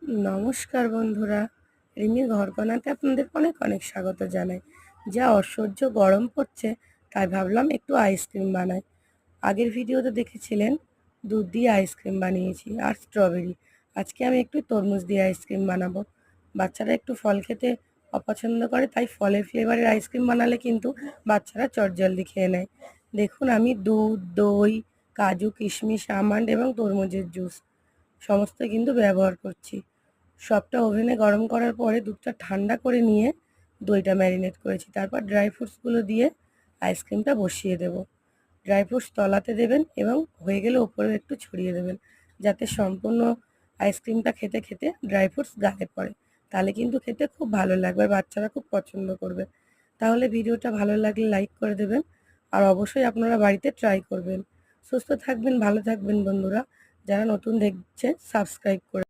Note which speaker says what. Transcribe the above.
Speaker 1: নমস্কার বন্ধুরা, রিমির ঘরকন্নাতে আপনাদের অনেক অনেক স্বাগত জানাই। যা অসহ্য গরম পড়ছে, তাই ভাবলাম একটু আইসক্রিম বানাই। আগের ভিডিওতে দেখেছিলেন দুধ দিয়ে আইসক্রিম বানিয়েছি আর স্ট্রবেরি। আজকে আমি একটু তরমুজ দিয়ে আইসক্রিম বানাবো। বাচ্চারা একটু ফল খেতে অপছন্দ করে, তাই ফলের ফ্লেভারের আইসক্রিম বানালে কিন্তু বাচ্চারা চটজলদি খেয়ে নেয়। দেখুন, আমি দুধ, দই, কাজু, কিশমিশ, আমন্ড এবং তরমুজের জুস সমস্ত কিন্তু ব্যবহার করছি। সবটা ওভেনে গরম করার পরে দুধটা ঠান্ডা করে নিয়ে দইটা ম্যারিনেট করেছি। তারপর ড্রাই ফ্রুটসগুলো দিয়ে আইসক্রিমটা বসিয়ে দেব। ড্রাই ফ্রুটস তলাতে দেবেন এবং হয়ে গেলে ওপরে একটু ছড়িয়ে দেবেন, যাতে সম্পূর্ণ আইসক্রিমটা খেতে খেতে ড্রাই ফ্রুটস গায়ে পড়ে। তাহলে কিন্তু খেতে খুব ভালো লাগবে আর বাচ্চারা খুব পছন্দ করবে। তাহলে ভিডিওটা ভালো লাগলে লাইক করে দেবেন আর অবশ্যই আপনারা বাড়িতে ট্রাই করবেন। সুস্থ থাকবেন, ভালো থাকবেন বন্ধুরা। যারা নতুন দেখছে সাবস্ক্রাইব করে